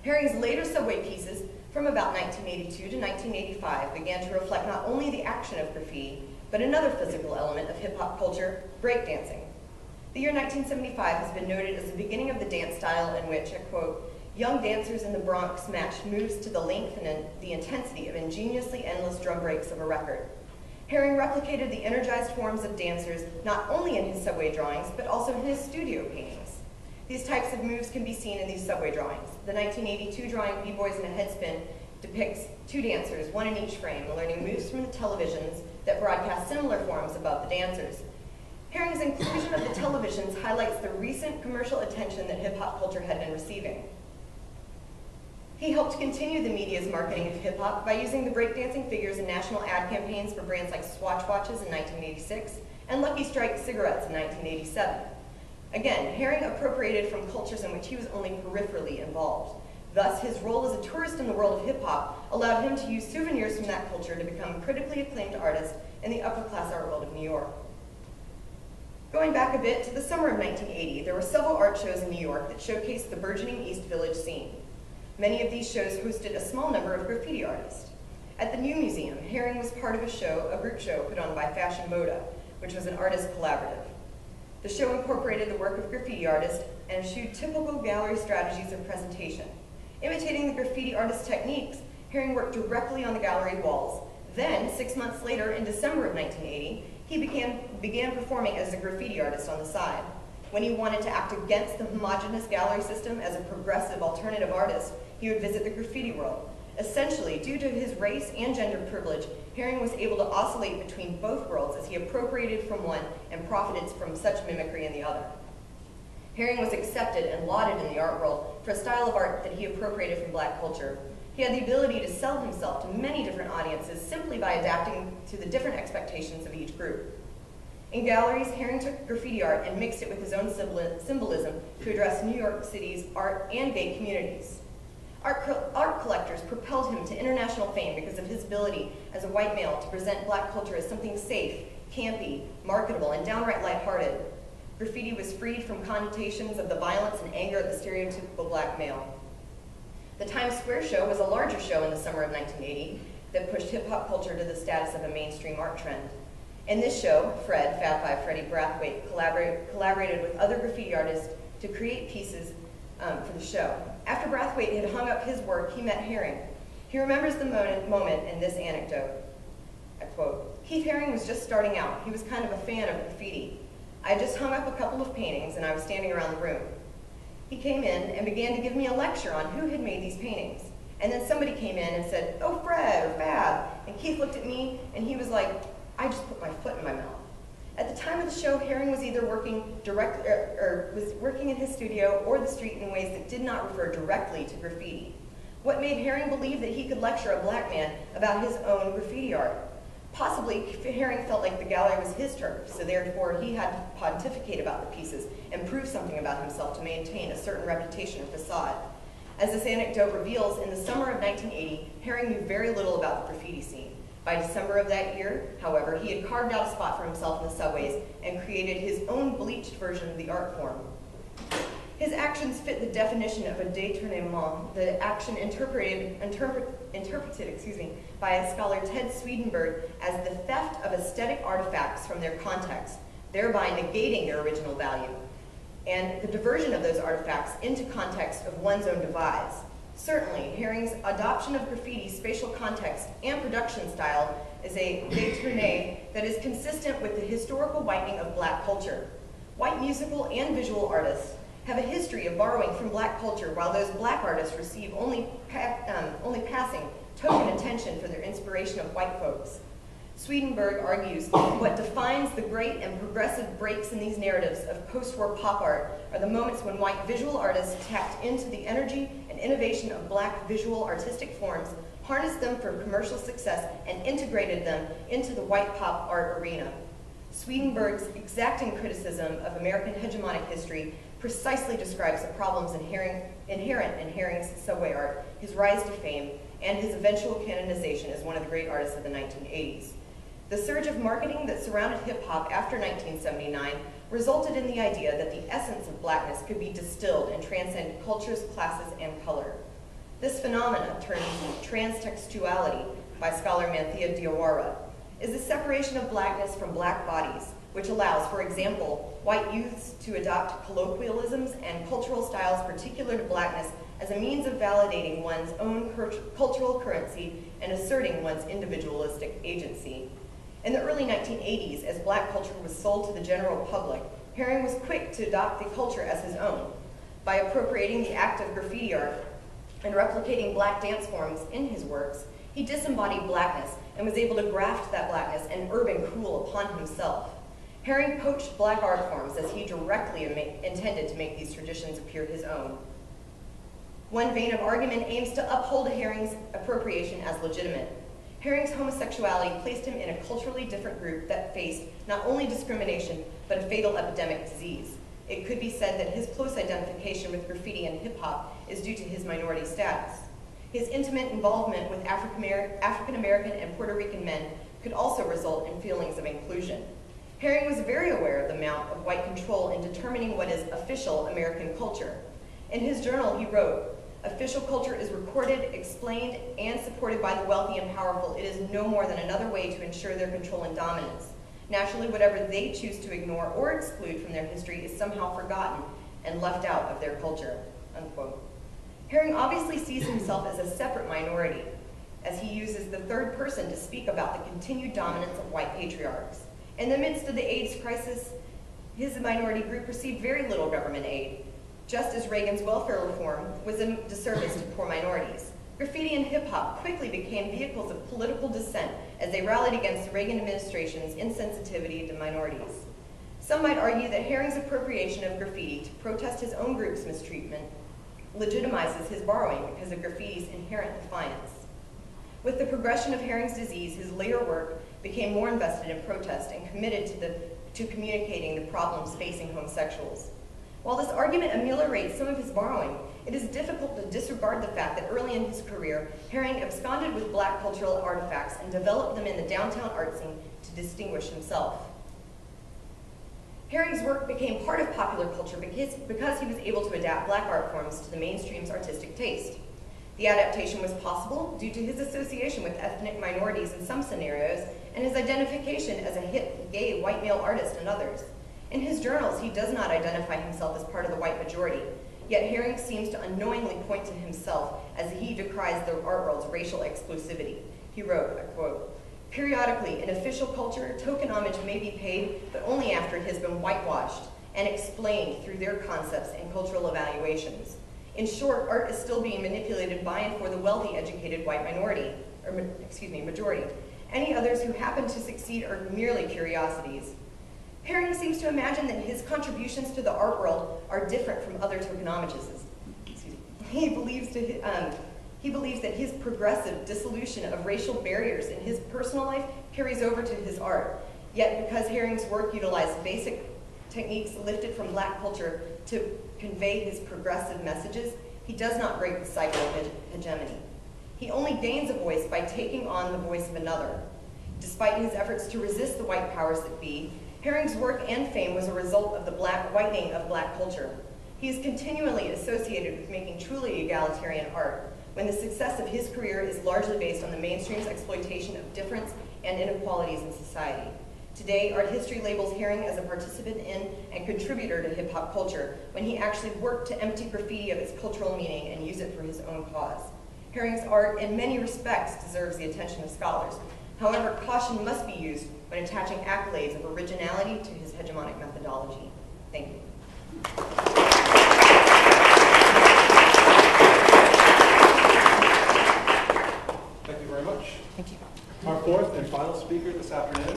Haring's later subway pieces from about 1982 to 1985 began to reflect not only the action of graffiti, but another physical element of hip-hop culture, breakdancing. The year 1975 has been noted as the beginning of the dance style in which, I quote, young dancers in the Bronx matched moves to the length and the intensity of ingeniously endless drum breaks of a record. Haring replicated the energized forms of dancers not only in his subway drawings, but also in his studio paintings. These types of moves can be seen in these subway drawings. The 1982 drawing, B-Boys in a Headspin, depicts two dancers, one in each frame, learning moves from the televisions that broadcast similar forms above the dancers. Haring's inclusion of the televisions highlights the recent commercial attention that hip-hop culture had been receiving. He helped continue the media's marketing of hip-hop by using the breakdancing figures in national ad campaigns for brands like Swatch watches in 1986 and Lucky Strike cigarettes in 1987. Again, Haring appropriated from cultures in which he was only peripherally involved. Thus, his role as a tourist in the world of hip-hop allowed him to use souvenirs from that culture to become a critically acclaimed artist in the upper-class art world of New York. Going back a bit to the summer of 1980, there were several art shows in New York that showcased the burgeoning East Village scene. Many of these shows hosted a small number of graffiti artists. At the New Museum, Haring was part of a group show put on by Fashion Moda, which was an artist collaborative. The show incorporated the work of graffiti artists and eschewed typical gallery strategies of presentation. Imitating the graffiti artist techniques, Haring worked directly on the gallery walls. Then, 6 months later, in December of 1980, he began performing as a graffiti artist on the side. When he wanted to act against the homogeneous gallery system as a progressive alternative artist, he would visit the graffiti world. Essentially, due to his race and gender privilege, Haring was able to oscillate between both worlds as he appropriated from one and profited from such mimicry in the other. Haring was accepted and lauded in the art world for a style of art that he appropriated from Black culture. He had the ability to sell himself to many different audiences simply by adapting to the different expectations of each group. In galleries, Haring took graffiti art and mixed it with his own symbolism to address New York City's art and gay communities. Art collectors propelled him to international fame because of his ability as a white male to present Black culture as something safe, campy, marketable, and downright lighthearted. Graffiti was freed from connotations of the violence and anger of the stereotypical Black male. The Times Square show was a larger show in the summer of 1980 that pushed hip-hop culture to the status of a mainstream art trend. In this show, Fred, Fab Five Freddy Brathwaite, collaborated with other graffiti artists to create pieces for the show. After Brathwaite had hung up his work, he met Haring. He remembers the moment in this anecdote. I quote, "Keith Haring was just starting out. He was kind of a fan of graffiti. I had just hung up a couple of paintings and I was standing around the room. He came in and began to give me a lecture on who had made these paintings. And then somebody came in and said, 'Oh, Fred,' or 'Fab.' And Keith looked at me and he was like, 'I just put my foot in my mouth.'" At the time of the show, Haring was either working was working in his studio or the street in ways that did not refer directly to graffiti. What made Haring believe that he could lecture a Black man about his own graffiti art? Possibly, Haring felt like the gallery was his turf, so therefore he had to pontificate about the pieces and prove something about himself to maintain a certain reputation or facade. As this anecdote reveals, in the summer of 1980, Haring knew very little about the graffiti scene. By December of that year, however, he had carved out a spot for himself in the subways and created his own bleached version of the art form. His actions fit the definition of a détournement, the action interpreted by scholar Ted Swedenborg as the theft of aesthetic artifacts from their context, thereby negating their original value, and the diversion of those artifacts into context of one's own devise. Certainly, Haring's adoption of graffiti's spatial context and production style is a détourné that is consistent with the historical whitening of Black culture. White musical and visual artists have a history of borrowing from Black culture, while those Black artists receive only passing token attention for their inspiration of white folks. Swedenborg argues what defines the great and progressive breaks in these narratives of post-war pop art are the moments when white visual artists tapped into the energy and innovation of Black visual artistic forms, harnessed them for commercial success, and integrated them into the white pop art arena. Swedenborg's exacting criticism of American hegemonic history precisely describes the problems inherent in Haring's subway art, his rise to fame, and his eventual canonization as one of the great artists of the 1980s. The surge of marketing that surrounded hip-hop after 1979 resulted in the idea that the essence of Blackness could be distilled and transcend cultures, classes, and color. This phenomena, termed transtextuality by scholar Manthea Diawara, is the separation of blackness from black bodies, which allows, for example, white youths to adopt colloquialisms and cultural styles particular to blackness as a means of validating one's own cultural currency and asserting one's individualistic agency. In the early 1980s, as black culture was sold to the general public, Haring was quick to adopt the culture as his own. By appropriating the act of graffiti art and replicating black dance forms in his works, he disembodied blackness and was able to graft that blackness and urban cool upon himself. Haring poached black art forms as he directly intended to make these traditions appear his own. One vein of argument aims to uphold Haring's appropriation as legitimate. Haring's homosexuality placed him in a culturally different group that faced not only discrimination, but a fatal epidemic disease. It could be said that his close identification with graffiti and hip-hop is due to his minority status. His intimate involvement with African American and Puerto Rican men could also result in feelings of inclusion. Haring was very aware of the amount of white control in determining what is official American culture. In his journal, he wrote, "Official culture is recorded, explained, and supported by the wealthy and powerful. It is no more than another way to ensure their control and dominance. Naturally, whatever they choose to ignore or exclude from their history is somehow forgotten and left out of their culture," unquote. Haring obviously sees himself as a separate minority, as he uses the third person to speak about the continued dominance of white patriarchs. In the midst of the AIDS crisis, his minority group received very little government aid, just as Reagan's welfare reform was a disservice to poor minorities. Graffiti and hip-hop quickly became vehicles of political dissent as they rallied against the Reagan administration's insensitivity to minorities. Some might argue that Haring's appropriation of graffiti to protest his own group's mistreatment legitimizes his borrowing because of graffiti's inherent defiance. With the progression of Haring's disease, his later work became more invested in protest and committed to communicating the problems facing homosexuals. While this argument ameliorates some of his borrowing, it is difficult to disregard the fact that early in his career, Haring absconded with black cultural artifacts and developed them in the downtown art scene to distinguish himself. Haring's work became part of popular culture because he was able to adapt black art forms to the mainstream's artistic taste. The adaptation was possible due to his association with ethnic minorities in some scenarios and his identification as a hip, gay, white male artist in others. In his journals, he does not identify himself as part of the white majority, yet Haring seems to unknowingly point to himself as he decries the art world's racial exclusivity. He wrote, I quote, "Periodically, in official culture, token homage may be paid, but only after it has been whitewashed and explained through their concepts and cultural evaluations. In short, art is still being manipulated by and for the wealthy, educated white majority. Any others who happen to succeed are merely curiosities." Haring seems to imagine that his contributions to the art world are different from other tokenomists. He believes that his progressive dissolution of racial barriers in his personal life carries over to his art. Yet because Haring's work utilized basic techniques lifted from black culture to convey his progressive messages, he does not break the cycle of hegemony. He only gains a voice by taking on the voice of another. Despite his efforts to resist the white powers that be, Haring's work and fame was a result of the whitening of black culture. He is continually associated with making truly egalitarian art, when the success of his career is largely based on the mainstream's exploitation of difference and inequalities in society. Today, art history labels Haring as a participant in and contributor to hip-hop culture, when he actually worked to empty graffiti of its cultural meaning and use it for his own cause. Haring's art, in many respects, deserves the attention of scholars. However, caution must be used when attaching accolades of originality to his hegemonic methodology. Thank you. Thank you very much. Thank you. Our fourth and final speaker this afternoon